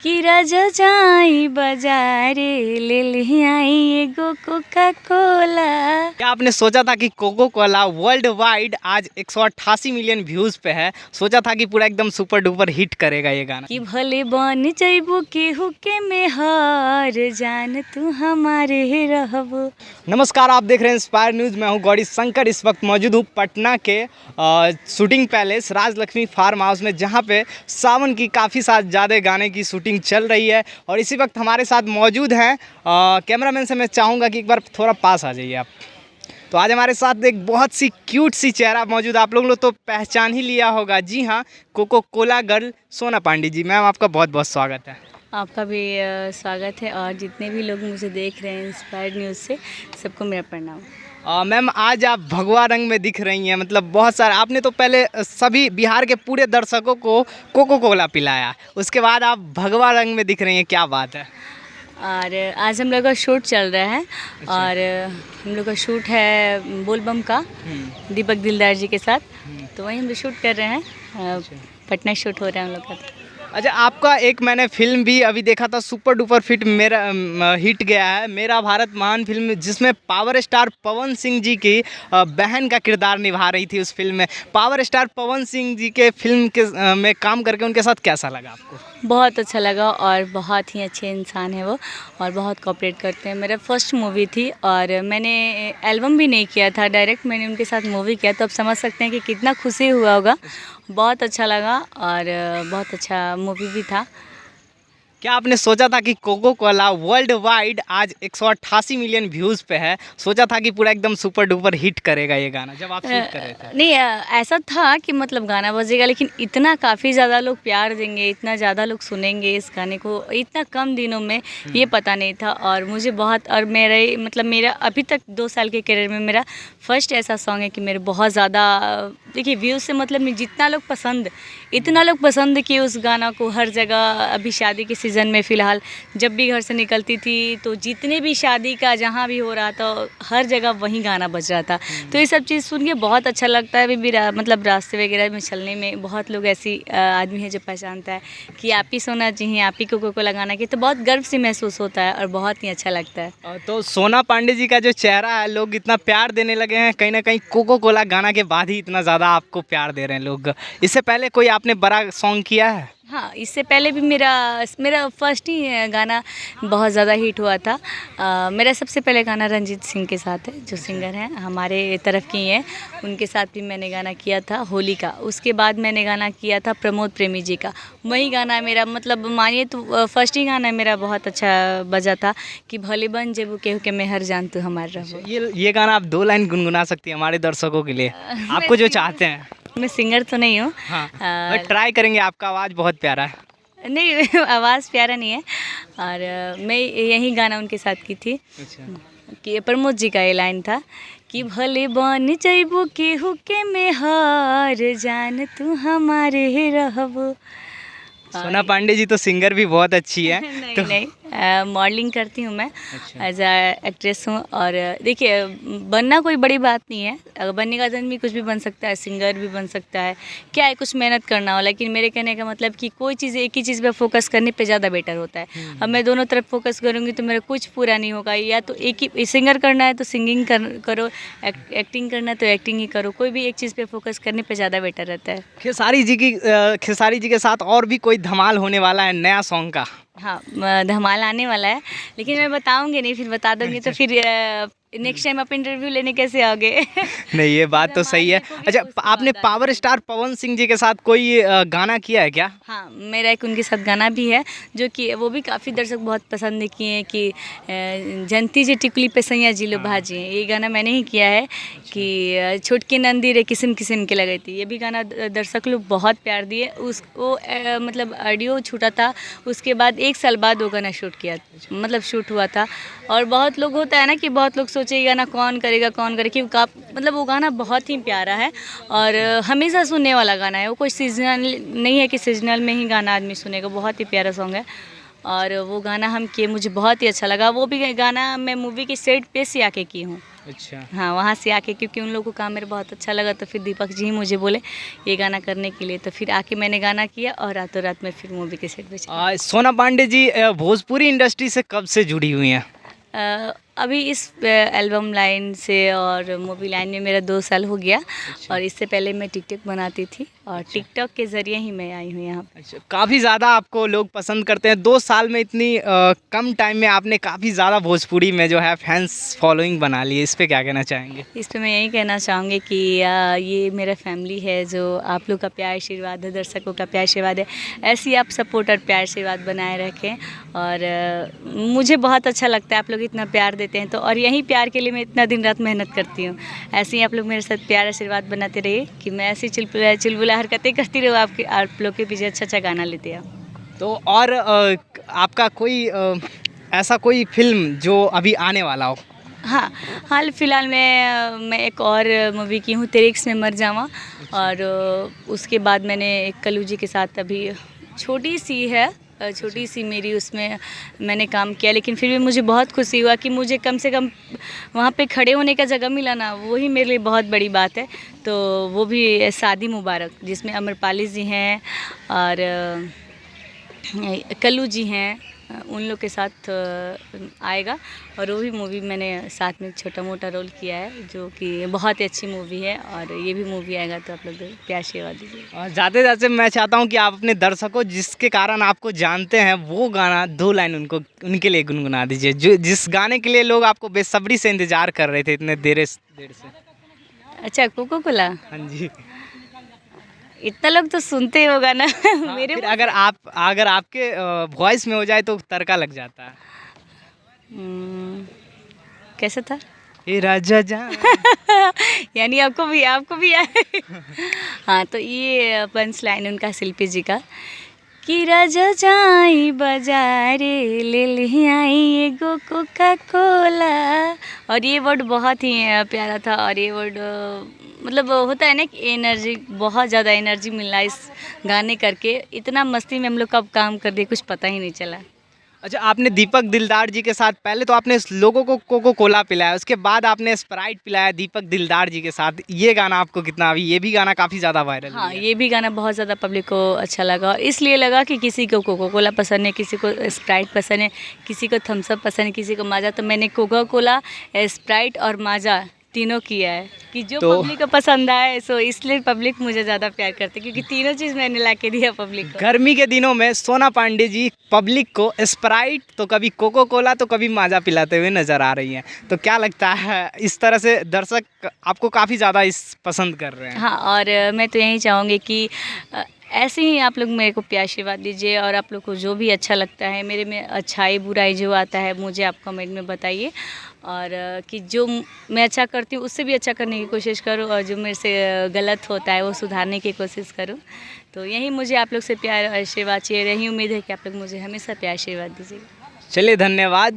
कि राजा जाई बाजारे ले ले आई एगो कोका कोला। क्या आपने सोचा था कि कोको कोला वर्ल्ड वाइड आज 188 मिलियन व्यूज पे है? सोचा था कि पूरा एकदम सुपर डुपर हिट करेगा ये गाना। कि भले बन जइबू केहू के मेहर जान तू हमारे रहबो। नमस्कार, आप देख रहे हैं इंस्पायर न्यूज़। मैं हूं गौरी शंकर। इस वक्त मौजूद हूं पटना के shooting palace Rajlakshmi farm house में, जहां पे सावन की काफ़ी ज़्यादा गाने की शूटिंग चल रही है। और इसी वक्त हमारे साथ मौजूद हैं कैमरामैन से मैं चाहूँगा कि एक बार थोड़ा पास आ जाइए आप। तो आज हमारे साथ एक बहुत सी क्यूट सी चेहरा मौजूद, आप लोग तो पहचान ही लिया होगा। जी हाँ, कोको कोला गर्ल सोना पांडे जी। मैम, आपका बहुत बहुत स्वागत है। आपका भी स्वागत है, और जितने भी लोग मुझे देख रहे हैं इंस्पायर न्यूज़ से, सबको मेरा प्रणाम। मैम, आज आप भगवा रंग में दिख रही हैं। मतलब बहुत सारा आपने तो पहले सभी बिहार के पूरे दर्शकों को कोको कोला पिलाया, उसके बाद आप भगवा रंग में दिख रही हैं, क्या बात है? और आज हम लोग का शूट चल रहा है। और हम लोग का शूट है बोलबम का, दीपक दिलदार जी के साथ। तो वहीं हम लोग शूट कर रहे हैं। पटना शूट हो रहा है हम लोग का। अच्छा, आपका एक मैंने फिल्म भी अभी देखा था, सुपर डुपर फिट मेरा हिट गया है, मेरा भारत महान फिल्म, जिसमें पावर स्टार पवन सिंह जी की बहन का किरदार निभा रही थी उस फिल्म में। पावर स्टार पवन सिंह जी के फिल्म के में काम करके उनके साथ कैसा लगा आपको? बहुत अच्छा लगा, और बहुत ही अच्छे इंसान है वो, और बहुत कोऑपरेट करते हैं। मेरा फर्स्ट मूवी थी, और मैंने एल्बम भी नहीं किया था, डायरेक्ट मैंने उनके साथ मूवी किया। तो आप समझ सकते हैं कि कितना खुशी हुआ होगा। बहुत अच्छा लगा, और बहुत अच्छा मूवी भी था। क्या आपने सोचा था कि कोको कोला वर्ल्ड वाइड आज 188 मिलियन व्यूज़ पे है? सोचा था कि पूरा एकदम सुपर डुपर हिट करेगा ये गाना जब आप शूट कर रहे थे? नहीं, ऐसा था कि मतलब गाना बजेगा, लेकिन इतना काफ़ी ज़्यादा लोग प्यार देंगे, इतना ज़्यादा लोग सुनेंगे इस गाने को इतना कम दिनों में, ये पता नहीं था। और मुझे बहुत, और मेरा अभी तक 2 साल के करियर में मेरा फर्स्ट ऐसा सॉन्ग है कि मेरे बहुत ज़्यादा, देखिए, व्यूज़ से मतलब नहीं, जितना लोग इतना लोग पसंद किए उस गाना को। हर जगह अभी शादी के सीज़न में फ़िलहाल जब भी घर से निकलती थी, तो जितने भी शादी का जहाँ भी हो रहा था, हर जगह वही गाना बज रहा था। तो ये सब चीज़ सुन के बहुत अच्छा लगता है। अभी भी मतलब रास्ते वगैरह में चलने में बहुत लोग ऐसी आदमी है जो पहचानता है कि आप ही सोना चाहिए, आप ही कोको कोला गाना की, तो बहुत गर्व से महसूस होता है और बहुत ही अच्छा लगता है। तो सोना पांडे जी का जो चेहरा है, लोग इतना प्यार देने लगे हैं, कहीं ना कहीं कोको कोला गाना के बाद ही इतना ज़्यादा आपको प्यार दे रहे हैं लोग। इससे पहले कोई आपने बड़ा सॉन्ग किया है? हाँ, इससे पहले भी मेरा फर्स्ट ही गाना बहुत ज़्यादा हिट हुआ था। मेरा सबसे पहले गाना रंजीत सिंह के साथ है, जो सिंगर हैं हमारे तरफ की हैं। उनके साथ भी मैंने गाना किया था होली का। उसके बाद मैंने गाना किया था प्रमोद प्रेमी जी का। वही गाना मेरा, मतलब मानिए तो फर्स्ट ही गाना मेरा बहुत अच्छा बजा था कि भले बन जेबू केहू के मेहर जान तू हमार रहो। ये गाना आप 2 लाइन गुनगुना सकती हैं हमारे दर्शकों के लिए, आपको जो चाहते हैं। मैं सिंगर तो नहीं हूँ। हाँ, ट्राई करेंगे, आपका आवाज़ बहुत प्यारा है। नहीं, आवाज़ प्यारा नहीं है। और मैं यही गाना उनके साथ की थी। अच्छा। कि प्रमोद जी का ये लाइन था कि भले बन जइबू केहू के मेहर जान तू हमारे रहबो। सोना पांडे जी तो सिंगर भी बहुत अच्छी है। नहीं, मॉडलिंग करती हूँ मैं। अच्छा। एज एक्ट्रेस हूँ। और देखिए, बनना कोई बड़ी बात नहीं है, अगर बनने का आदमी कुछ भी बन सकता है, सिंगर भी बन सकता है। क्या है, कुछ मेहनत करना हो। लेकिन मेरे कहने का मतलब कि कोई चीज़ एक ही चीज़ पे फोकस करने पे ज़्यादा बेटर होता है। अब मैं दोनों तरफ फोकस करूँगी तो मेरा कुछ पूरा नहीं होगा। या तो एक ही सिंगर करना है तो सिंगिंग करो, एक्टिंग करना है तो एक्टिंग ही करो। कोई भी एक चीज़ पे फोकस करने पर ज़्यादा बेटर रहता है। खेसारी जी के साथ और भी कोई धमाल होने वाला है नया सॉन्ग का? हाँ, धमाल आने वाला है, लेकिन मैं बताऊंगी नहीं, फिर बता दूंगी तो फिर नेक्स्ट टाइम आप इंटरव्यू लेने कैसे आओगे? नहीं, ये बात तो सही है। अच्छा, आपने पावर स्टार पवन सिंह जी के साथ कोई गाना किया है क्या? हाँ, मेरा एक उनके साथ गाना भी है, जो कि वो भी काफ़ी दर्शक बहुत पसंद किए हैं कि जनती जी टिकुली पे सैया जी लो भाजी। ये गाना मैंने ही किया है कि छोटके नंदी रे किस्म किस्म के लगे थी। ये भी गाना दर्शक लोग बहुत प्यार दिए। उसको मतलब ऑडियो छूटा था, उसके बाद 1 साल बाद वो गाना मतलब शूट हुआ था। और बहुत लोग, होता है ना कि बहुत लोग सोचे ये गाना कौन करेगा, क्योंकि मतलब वो गाना बहुत ही प्यारा है और हमेशा सुनने वाला गाना है। वो कोई सीजनल नहीं है कि सीजनल में ही गाना आदमी सुनेगा। बहुत ही प्यारा सॉन्ग है। और वो गाना हम किए, मुझे बहुत ही अच्छा लगा। वो भी गाना मैं मूवी के सेट पे से आके की हूँ। अच्छा। हाँ, वहाँ से आके, क्योंकि उन लोगों को काम मेरा बहुत अच्छा लगा, तो फिर दीपक जी ही मुझे बोले ये गाना करने के लिए, तो फिर आके मैंने गाना किया और रातों रात में फिर मूवी के सेट पे चली। सोना पांडे जी भोजपुरी इंडस्ट्री से कब से जुड़ी हुई हैं? अभी इस एल्बम लाइन से और मूवी लाइन में मेरा 2 साल हो गया। और इससे पहले मैं टिकटॉक बनाती थी और टिकटॉक के ज़रिए ही मैं आई हूँ यहाँ। अच्छा, काफ़ी ज़्यादा आपको लोग पसंद करते हैं। 2 साल में इतनी कम टाइम में आपने काफ़ी ज़्यादा भोजपुरी में जो है फैंस फॉलोइंग बना ली है, इस पे क्या कहना चाहेंगे? इस पे मैं यही कहना चाहूँगी कि ये मेरा फैमिली है, जो आप लोग का प्यार आशीर्वाद है, दर्शकों का प्यार आशीर्वाद है, ऐसे ही आप सपोर्ट और प्यार आशीर्वाद बनाए रखें। और मुझे बहुत अच्छा लगता है आप लोग इतना प्यार देते हैं, तो और यही प्यार के लिए मैं इतना दिन रात मेहनत करती हूँ। ऐसे ही आप लोग मेरे साथ प्यार आशीर्वाद बनाते रहिए कि मैं ऐसी चुलबुला हरकतें करती रहूँ, आप लोग के पीछे अच्छा गाना लेते हैं। तो और आपका कोई ऐसा कोई फिल्म जो अभी आने वाला हो? हाँ, हाल फिलहाल में मैं एक और मूवी की हूँ, तेरे इश्क में मर जावा। और उसके बाद मैंने एक कल्लू जी के साथ अभी छोटी सी मेरी उसमें मैंने काम किया, लेकिन फिर भी मुझे बहुत खुशी हुआ कि मुझे कम से कम वहाँ पे खड़े होने का जगह मिला ना, वही मेरे लिए बहुत बड़ी बात है। तो वो भी शादी मुबारक, जिसमें अमरपाली जी हैं और कल्लू जी हैं, उन लोग के साथ आएगा। और वो भी मूवी मैंने साथ में छोटा मोटा रोल किया है, जो कि बहुत ही अच्छी मूवी है। और ये भी मूवी आएगा, तो आप लोग प्यार आशीर्वाद दीजिए। जाते जाते मैं चाहता हूँ कि आप अपने दर्शकों जिसके कारण आपको जानते हैं वो गाना 2 लाइन उनके लिए गुनगुना दीजिए, जो जिस गाने के लिए लोग आपको बेसब्री से इंतजार कर रहे थे इतने देर से। अच्छा, कोको कोला। हाँ जी। इतना लोग तो सुनते हो गाना। हाँ, मेरे फिर अगर आपके वॉइस में हो जाए तो तड़का लग जाता है। कैसा था? ए राजा जान। यानी आपको भी आए। हाँ, तो ये पंच लाइन उनका शिल्पी जी का कि राजा जाई बाजारे ले ले आई एगो कोका कोला। और ये वर्ड बहुत ही प्यारा था। और ये वर्ड मतलब होता है ना कि एनर्जी, बहुत ज़्यादा एनर्जी मिला इस गाने करके। इतना मस्ती में हम लोग कब काम कर दिए कुछ पता ही नहीं चला। अच्छा, आपने दीपक दिलदार जी के साथ पहले तो आपने लोगों को कोको कोला पिलाया, उसके बाद आपने स्प्राइट पिलाया दीपक दिलदार जी के साथ। ये गाना आपको कितना, अभी ये भी गाना काफ़ी ज़्यादा वायरल हाँ, है। ये भी गाना बहुत ज़्यादा पब्लिक को अच्छा लगा। इसलिए लगा कि किसी को कोको कोला पसंद है, किसी को स्प्राइट पसंद है, किसी को थम्स अप पसंद है, किसी को माजा। तो मैंने कोको कोला, स्प्राइट और माजा तीनों किया है कि जो तो पब्लिक को पसंद आए। सो इसलिए पब्लिक मुझे ज़्यादा प्यार करती है, क्योंकि तीनों चीज़ मैंने ला के दिया पब्लिक को। गर्मी के दिनों में सोना पांडे जी पब्लिक को स्प्राइट तो कभी कोको कोला तो कभी माजा पिलाते हुए नज़र आ रही हैं। तो क्या लगता है, इस तरह से दर्शक आपको काफ़ी ज़्यादा पसंद कर रहे हैं? हाँ, और मैं तो यही चाहूँगी कि ऐसे ही आप लोग मेरे को प्यार आशीर्वाद दीजिए। और आप लोग को जो भी अच्छा लगता है, मेरे में अच्छाई बुराई जो आता है, मुझे आप कमेंट में बताइए। और कि जो मैं अच्छा करती हूँ उससे भी अच्छा करने की कोशिश करूँ, और जो मेरे से गलत होता है वो सुधारने की कोशिश करूँ। तो यही मुझे आप लोग से प्यार आशीर्वाद चाहिए। यही उम्मीद है कि आप लोग मुझे हमेशा प्यार आशीर्वाद दीजिएगा। चलिए, धन्यवाद।